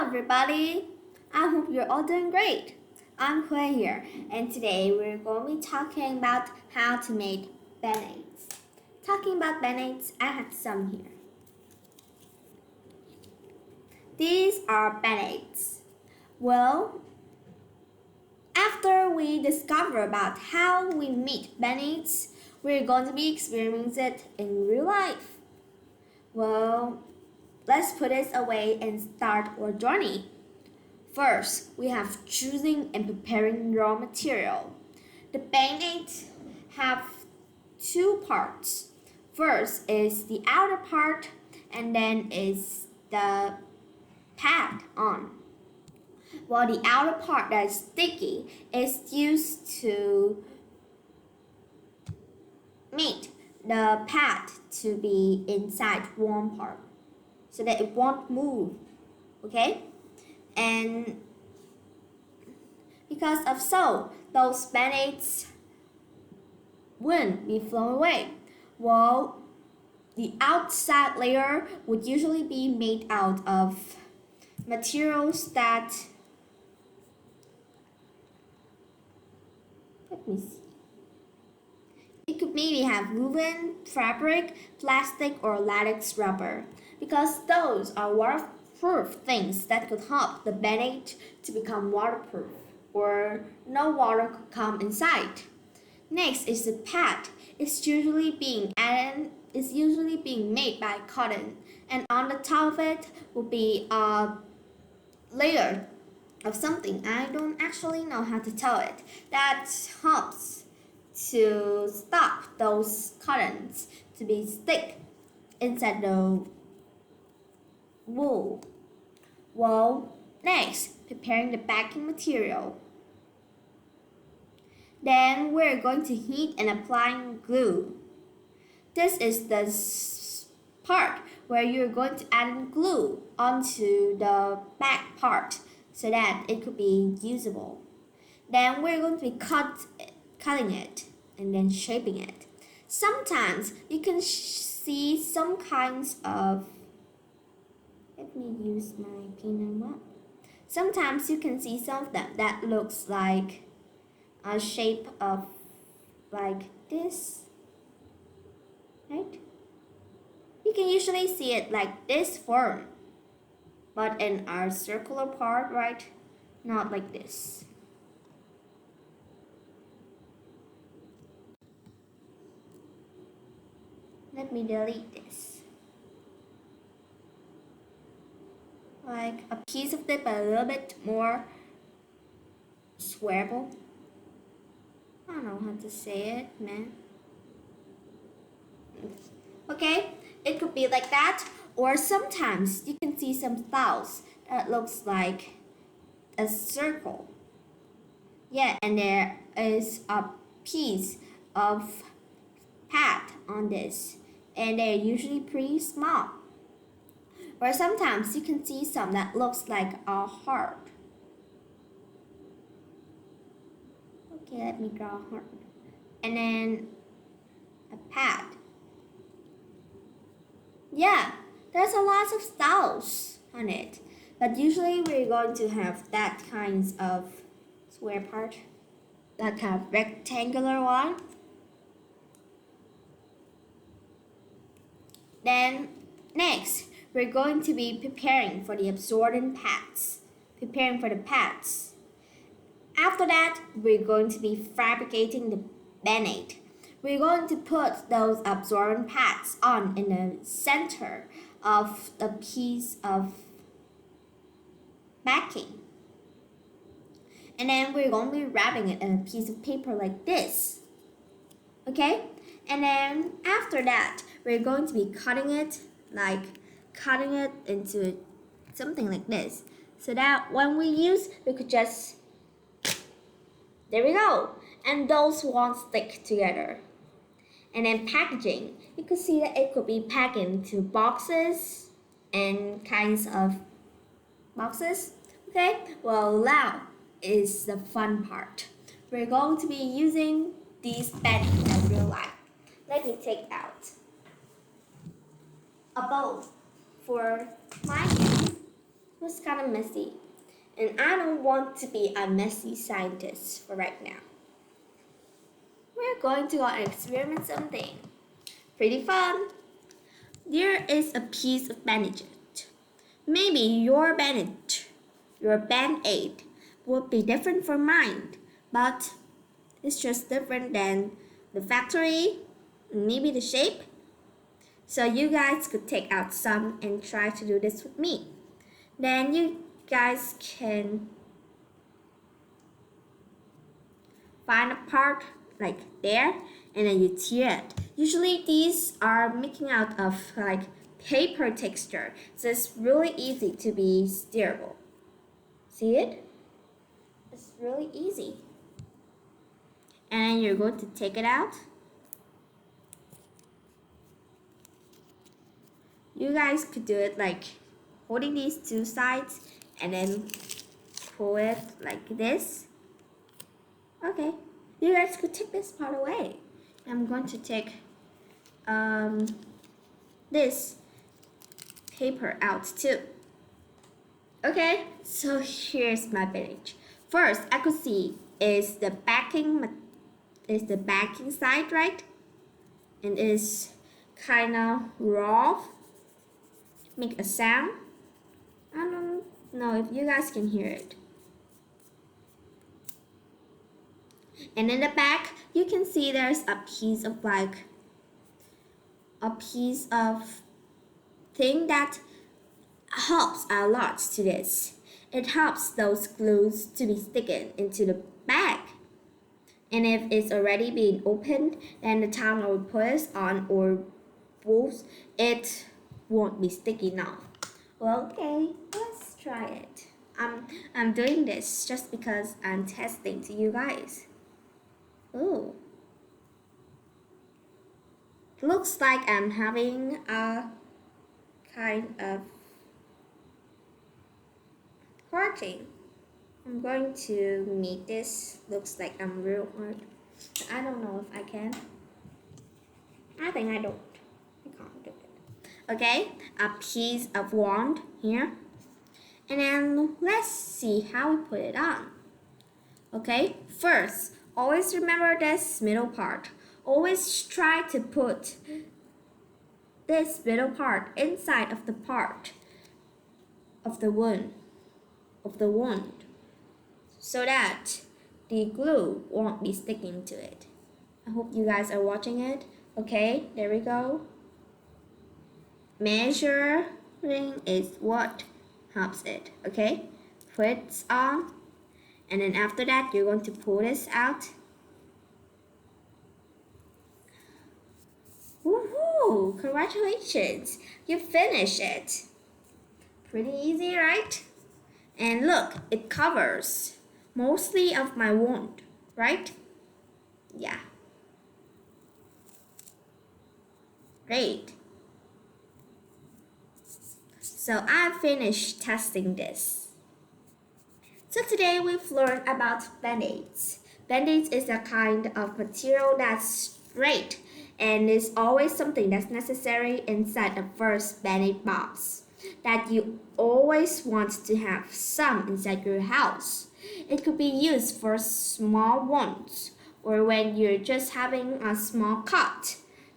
everybody. I hope you're all doing great. I'm Hui here, and today we're going to be talking about how to make band-aids. Talking about band-aids, I have some here. These are band-aids. Well, after we discover about how we make band-aids, we're going to be experiencing it in real life. Well, let's put this away and start our journey. First, we have choosing and preparing raw material. The band-aids have two parts. First is the outer part, and then is the pad on. While the outer part that is sticky is used to make the pad to be inside warm part so that it won't move. Okay? And because of so, those band-aids wouldn't be flown away. Well, the outside layer would usually be made out of materials that, let me see. It could maybe have woven, fabric, plastic, or latex rubber, because those are waterproof things that could help the band-aid to become waterproof, or no water could come inside. Next is the pad. It's usually being made by cotton, and on the top of it will be a layer of something. I don't actually know how to tell it. That helps to stop those cottons to be stick inside the wool. Well, next, preparing the backing material. Then we're going to heat and applying glue. This is the part where you're going to add glue onto the back part so that it could be usable. Then we're going to be cutting it and then shaping it. Sometimes you can see some kinds of, let me use my peanut butter. Sometimes you can see some of them that looks like a shape of like this, right? You can usually see it like this form, but in our circular part, right? Not like this. Let me delete this. Like a piece of it, but a little bit more squareable. I don't know how to say it, man. Okay, it could be like that, or sometimes you can see some styles that looks like a circle. Yeah, and there is a piece of pad on this, and they're usually pretty small. Or sometimes you can see some that looks like a heart. Okay, let me draw a heart. And then a pad. Yeah, there's a lot of styles on it. But usually we're going to have that kinds of square part. That kind of rectangular one. Then next, we're going to be preparing for the absorbent pads. Preparing for the pads. After that, we're going to be fabricating the band-aid. We're going to put those absorbent pads on in the center of the piece of backing. And then we're going to be wrapping it in a piece of paper like this. Okay? And then after that, we're going to be cutting it into something like this. So that when we use, we could just, there we go. And those won't stick together. And then packaging, you could see that it could be packed into boxes and kinds of boxes. Okay, well now is the fun part. We're going to be using these band-aids in real life. Let me take out a bowl for my use. It was kind of messy. And I don't want to be a messy scientist for right now. We're going to go and experiment something. Pretty fun. There is a piece of bandage. Maybe your band-aid would be different from mine, but it's just different than the factory, maybe the shape. So you guys could take out some and try to do this with me. Then you guys can find a part like there and then you tear it. Usually these are making out of like paper texture, so it's really easy to be steerable. See it? It's really easy. And you're going to take it out. You guys could do it like holding these two sides and then pull it like this. Okay, you guys could take this part away. I'm going to take this paper out too. Okay, so here's my bandage. First, I could see is the backing side, right? And it's kind of raw. Make a sound. I don't know if you guys can hear it. And in the back, you can see there's a piece of thing that helps a lot to this. It helps those glues to be sticking into the bag. And if it's already been opened, then the time I will put it on or both, it won't be sticky now. Well, okay, let's try it. I'm doing this just because I'm testing to you guys. Ooh. Looks like I'm having a kind of parting. I'm going to make this. Looks like I'm real hard. I don't know if I can. I think I don't. I can't do it. Okay, a piece of wand here. And then let's see how we put it on. Okay, first, always remember this middle part. Always try to put this middle part inside of the part of the wound, so that the glue won't be sticking to it. I hope you guys are watching it. Okay, there we go. Measuring is what helps it. Okay, put it on, and then after that you're going to pull this out. Woohoo! Congratulations! You finished it. Pretty easy, right? And look, it covers mostly of my wound, right? Yeah. Great. So I finished testing this. So today we've learned about band-aids. Band-aids is a kind of material that's straight and is always something that's necessary inside the first band-aid box that you always want to have some inside your house. It could be used for small wounds or when you're just having a small cut.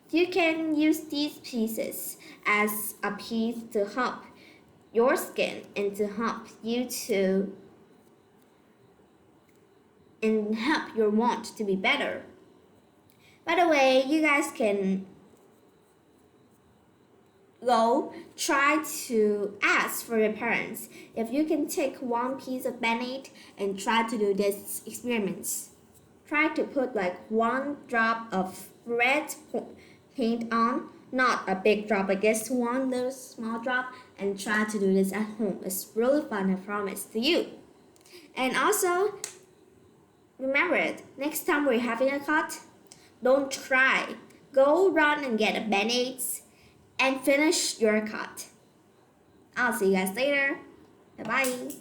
You can use these pieces as a piece to help your skin and to help you to and help your wound to be better. By the way, you guys can go try to ask for your parents if you can take one piece of Band-Aid and try to do this experiments. Try to put like one drop of red paint on, not a big drop, but just one little small drop, and try to do this at home. It's really fun, I promise to you. And also, remember it, next time we're having a cut, don't try. Go run and get a Band-Aids and finish your cut. I'll see you guys later. Bye-bye.